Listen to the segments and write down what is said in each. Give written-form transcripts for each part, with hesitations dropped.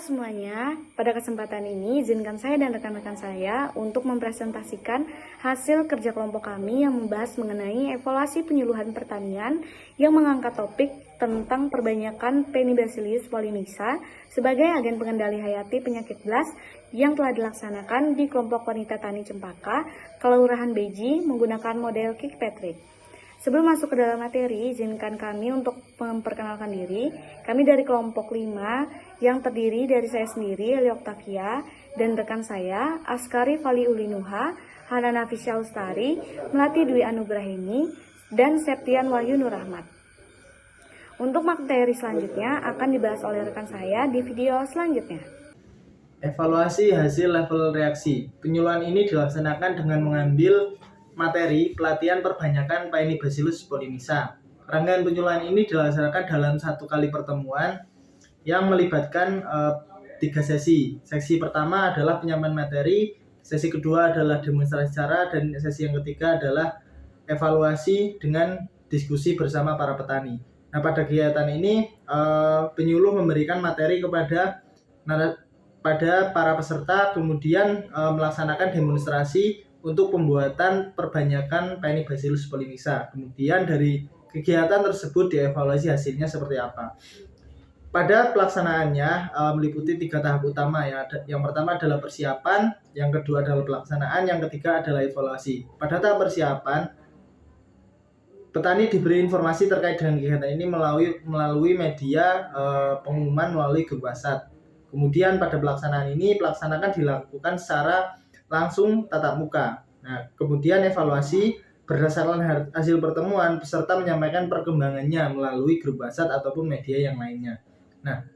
semuanya, pada kesempatan ini izinkan saya dan rekan-rekan saya untuk mempresentasikan hasil kerja kelompok kami yang membahas mengenai evaluasi penyuluhan pertanian yang mengangkat topik tentang perbanyakan Penibacillus polymyxa sebagai agen pengendali hayati penyakit BLAS yang telah dilaksanakan di kelompok wanita tani Cempaka, Kelurahan Beji menggunakan model Kirkpatrick. Sebelum masuk ke dalam materi, izinkan kami untuk memperkenalkan diri. Kami dari kelompok 5 yang terdiri dari saya sendiri, Eli Oktakia, dan rekan saya, Askari Fali Ulinuha, Hana Nafisya Ustari, Melati Dwi Anugrahini, dan Septian Wahyu Nurrahmat. Untuk materi selanjutnya akan dibahas oleh rekan saya di video selanjutnya. Evaluasi hasil level reaksi. Penyuluhan ini dilaksanakan dengan mengambil materi pelatihan perbanyakan Penibacillus polymyxa. Rangkaian penyuluhan ini dilaksanakan dalam satu kali pertemuan yang melibatkan 3 sesi. Sesi pertama adalah penyampaian materi, sesi kedua adalah demonstrasi cara, dan sesi yang ketiga adalah evaluasi dengan diskusi bersama para petani. Nah, pada kegiatan ini penyuluh memberikan materi kepada para peserta, kemudian melaksanakan demonstrasi untuk pembuatan perbanyakan Penibacillus polymyxa. Kemudian dari kegiatan tersebut dievaluasi hasilnya seperti apa. Pada pelaksanaannya meliputi 3 tahap utama ya. Yang pertama adalah persiapan, yang kedua adalah pelaksanaan, yang ketiga adalah evaluasi. Pada tahap persiapan, petani diberi informasi terkait dengan kegiatan ini melalui media pengumuman melalui grup WhatsApp. Kemudian pada pelaksanaan ini dilakukan secara langsung tatap muka. Nah, kemudian evaluasi berdasarkan hasil pertemuan, peserta menyampaikan perkembangannya melalui grup WhatsApp ataupun media yang lainnya. Nah,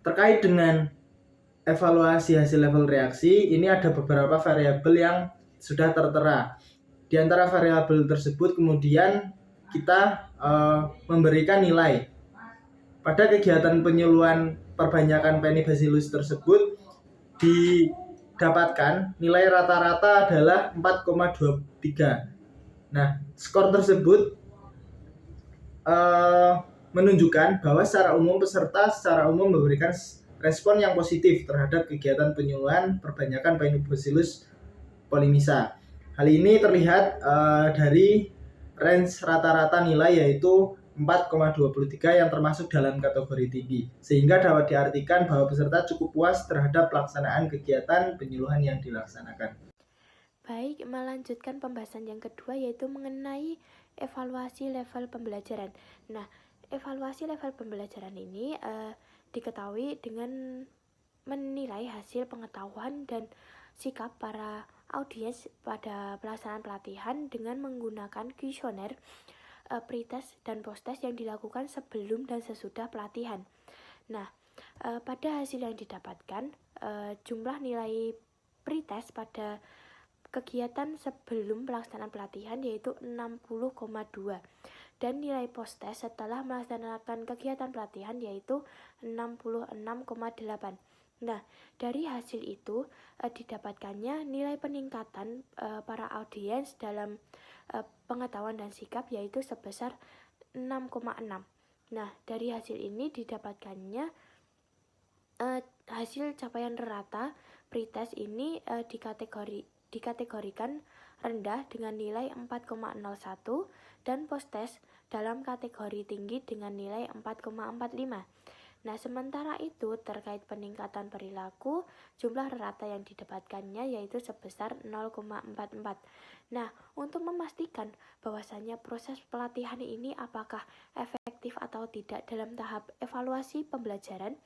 terkait dengan evaluasi hasil level reaksi, ini ada beberapa variabel yang sudah tertera. Di antara variabel tersebut kemudian kita memberikan nilai. Pada kegiatan penyuluhan perbanyakan Penibacillus tersebut didapatkan nilai rata-rata adalah 4,23. Nah, skor tersebut menunjukkan bahwa secara umum peserta memberikan respon yang positif terhadap kegiatan penyuluhan perbanyakan Penibacillus polymyxa. Hal ini terlihat dari range rata-rata nilai yaitu 4,23 yang termasuk dalam kategori tinggi, sehingga dapat diartikan bahwa peserta cukup puas terhadap pelaksanaan kegiatan penyuluhan yang dilaksanakan. Baik, melanjutkan pembahasan yang kedua yaitu mengenai evaluasi level pembelajaran. Nah, evaluasi level pembelajaran ini diketahui dengan menilai hasil pengetahuan dan sikap para audiens pada pelaksanaan pelatihan dengan menggunakan kuesioner, pretest dan posttest yang dilakukan sebelum dan sesudah pelatihan. Nah, pada hasil yang didapatkan, jumlah nilai pretest pada kegiatan sebelum pelaksanaan pelatihan yaitu 60,2 dan nilai posttest setelah melaksanakan kegiatan pelatihan yaitu 66,8. Nah, dari hasil itu didapatkannya nilai peningkatan para audiens dalam pengetahuan dan sikap yaitu sebesar 6,6. Nah, dari hasil ini didapatkannya hasil capaian rata pretest ini dikategorikan rendah dengan nilai 4,01 dan posttest dalam kategori tinggi dengan nilai 4,45. Nah, sementara itu terkait peningkatan perilaku, jumlah rata yang didapatkannya yaitu sebesar 0,44. Nah, untuk memastikan bahwasannya proses pelatihan ini apakah efektif atau tidak dalam tahap evaluasi pembelajaran,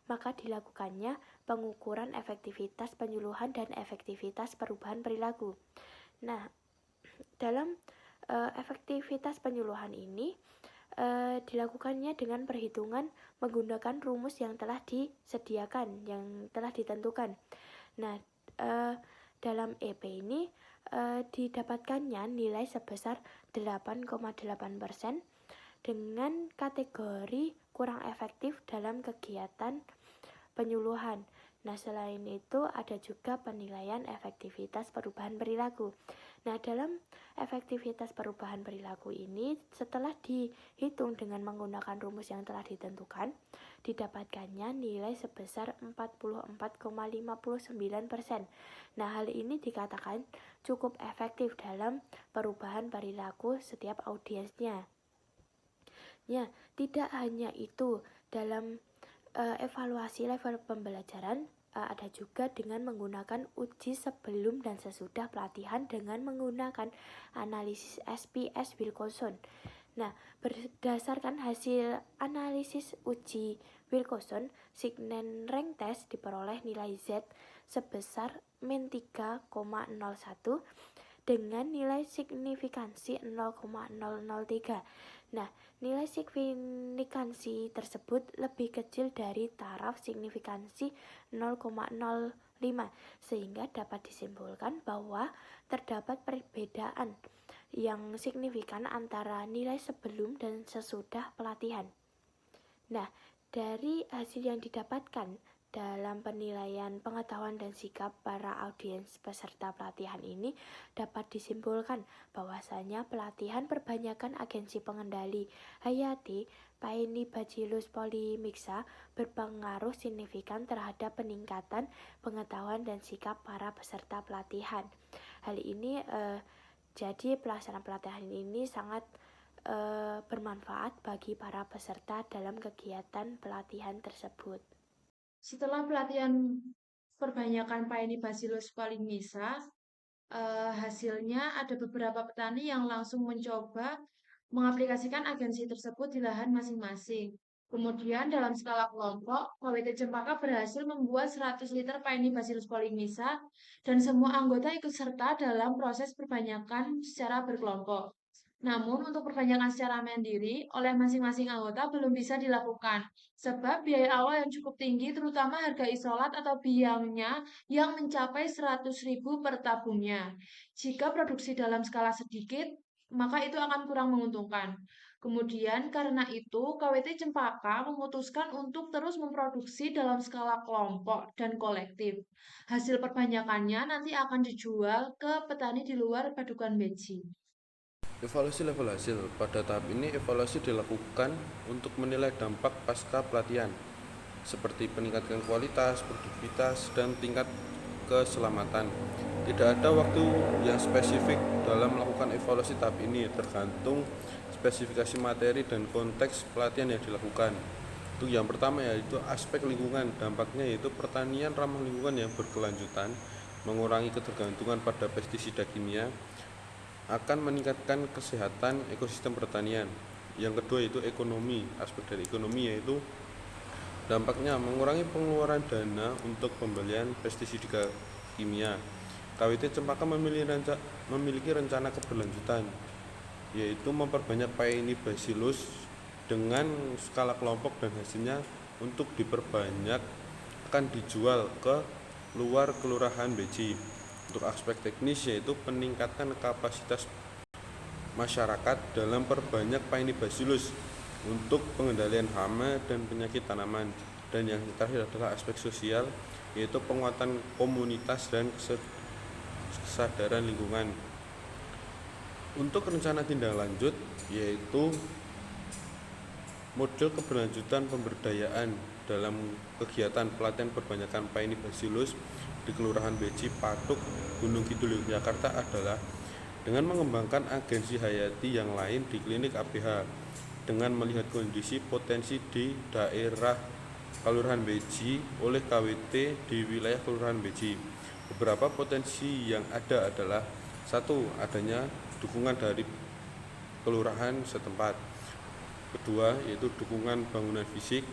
maka dilakukannya pengukuran efektivitas penyuluhan dan efektivitas perubahan perilaku. Nah, dalam efektivitas penyuluhan ini dilakukannya dengan perhitungan menggunakan rumus yang telah disediakan, yang telah ditentukan. Nah, dalam EP ini didapatkannya nilai sebesar 8,8% dengan kategori kurang efektif dalam kegiatan penyuluhan. Nah, selain itu ada juga penilaian efektivitas perubahan perilaku. Nah, dalam efektivitas perubahan perilaku ini setelah dihitung dengan menggunakan rumus yang telah ditentukan, didapatkannya nilai sebesar 44,59%. Nah, hal ini dikatakan cukup efektif dalam perubahan perilaku setiap audiensnya. Ya, tidak hanya itu, dalam evaluasi level pembelajaran ada juga dengan menggunakan uji sebelum dan sesudah pelatihan dengan menggunakan analisis SPS Wilcoxon. Nah, berdasarkan hasil analisis uji Wilcoxon, Signen Rank Test diperoleh nilai Z sebesar min 3,01 dengan nilai signifikansi 0,003. Nah, nilai signifikansi tersebut lebih kecil dari taraf signifikansi 0,05 sehingga dapat disimpulkan bahwa terdapat perbedaan yang signifikan antara nilai sebelum dan sesudah pelatihan. Nah, dari hasil yang didapatkan dalam penilaian pengetahuan dan sikap para audiens peserta pelatihan ini dapat disimpulkan bahwasanya pelatihan perbanyakan agensi pengendali hayati Paenibacillus polymixa berpengaruh signifikan terhadap peningkatan pengetahuan dan sikap para peserta pelatihan. Hal ini jadi pelaksanaan pelatihan ini sangat bermanfaat bagi para peserta dalam kegiatan pelatihan tersebut. Setelah pelatihan perbanyakan Paenibacillus polymixa, hasilnya ada beberapa petani yang langsung mencoba mengaplikasikan agensi tersebut di lahan masing-masing. Kemudian dalam skala kelompok, KWT Cempaka berhasil membuat 100 liter Paenibacillus polymixa dan semua anggota ikut serta dalam proses perbanyakan secara berkelompok. Namun untuk perbanyakan secara mandiri oleh masing-masing anggota belum bisa dilakukan sebab biaya awal yang cukup tinggi terutama harga isolat atau biangnya yang mencapai 100.000 per tabungnya. Jika produksi dalam skala sedikit, maka itu akan kurang menguntungkan. Kemudian karena itu KWT Cempaka memutuskan untuk terus memproduksi dalam skala kelompok dan kolektif. Hasil perbanyakannya nanti akan dijual ke petani di luar Padukan Beji. Evaluasi level hasil. Pada tahap ini, evaluasi dilakukan untuk menilai dampak pasca pelatihan, seperti peningkatan kualitas, produktivitas, dan tingkat keselamatan. Tidak ada waktu yang spesifik dalam melakukan evaluasi tahap ini, tergantung spesifikasi materi dan konteks pelatihan yang dilakukan. Untuk yang pertama yaitu aspek lingkungan. Dampaknya yaitu pertanian ramah lingkungan yang berkelanjutan, mengurangi ketergantungan pada pestisida kimia, akan meningkatkan kesehatan ekosistem pertanian. Yang kedua yaitu ekonomi. Aspek dari ekonomi yaitu dampaknya mengurangi pengeluaran dana untuk pembelian pestisida kimia. KWT Cempaka memiliki rencana keberlanjutan, yaitu memperbanyak Paenibacillus dengan skala kelompok dan hasilnya untuk diperbanyak akan dijual ke luar Kelurahan Beji. Untuk aspek teknis yaitu peningkatan kapasitas masyarakat dalam perbanyak Paenibacillus untuk pengendalian hama dan penyakit tanaman. Dan yang terakhir adalah aspek sosial yaitu penguatan komunitas dan kesadaran lingkungan. Untuk rencana tindak lanjut yaitu model keberlanjutan pemberdayaan dalam kegiatan pelatihan perbanyakan Paenibacillus di Kelurahan Beji, Patuk, Gunung Kidul, Yogyakarta adalah dengan mengembangkan agensi hayati yang lain di klinik APH dengan melihat kondisi potensi di daerah Kelurahan Beji oleh KWT di wilayah Kelurahan Beji. Beberapa potensi yang ada adalah: satu, adanya dukungan dari kelurahan setempat. Kedua, yaitu dukungan bangunan fisik.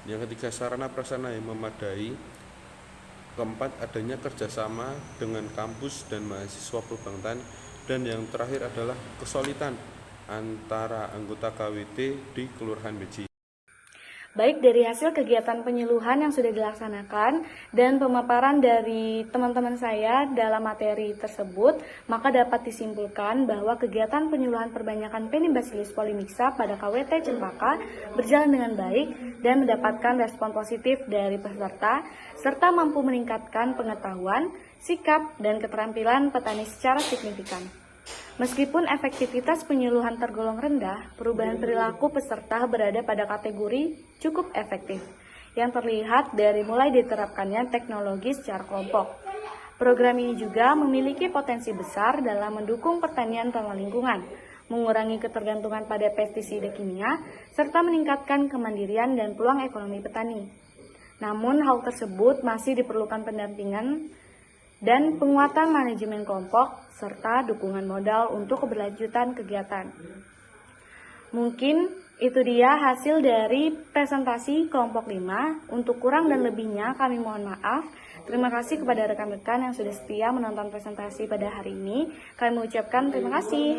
Yang ketiga, sarana prasarana yang memadai. Keempat, adanya kerjasama dengan kampus dan mahasiswa Perbangtan. Dan yang terakhir adalah kesulitan antara anggota KWT di Kelurahan Beji. baik dari hasil kegiatan penyuluhan yang sudah dilaksanakan dan pemaparan dari teman-teman saya dalam materi tersebut, maka dapat disimpulkan bahwa kegiatan penyuluhan perbanyakan Penibasilis polymixa pada KWT Cempaka berjalan dengan baik dan mendapatkan respon positif dari peserta, serta mampu meningkatkan pengetahuan, sikap, dan keterampilan petani secara signifikan. Meskipun efektivitas penyuluhan tergolong rendah, perubahan perilaku peserta berada pada kategori cukup efektif, yang terlihat dari mulai diterapkannya teknologi secara kelompok. Program ini juga memiliki potensi besar dalam mendukung pertanian ramah lingkungan, mengurangi ketergantungan pada pestisida kimia, serta meningkatkan kemandirian dan peluang ekonomi petani. Namun, hal tersebut masih diperlukan pendampingan dan penguatan manajemen kelompok, serta dukungan modal untuk keberlanjutan kegiatan. Mungkin itu dia hasil dari presentasi kelompok 5. Untuk kurang dan lebihnya kami mohon maaf. Terima kasih kepada rekan-rekan yang sudah setia menonton presentasi pada hari ini. Kami mengucapkan terima kasih.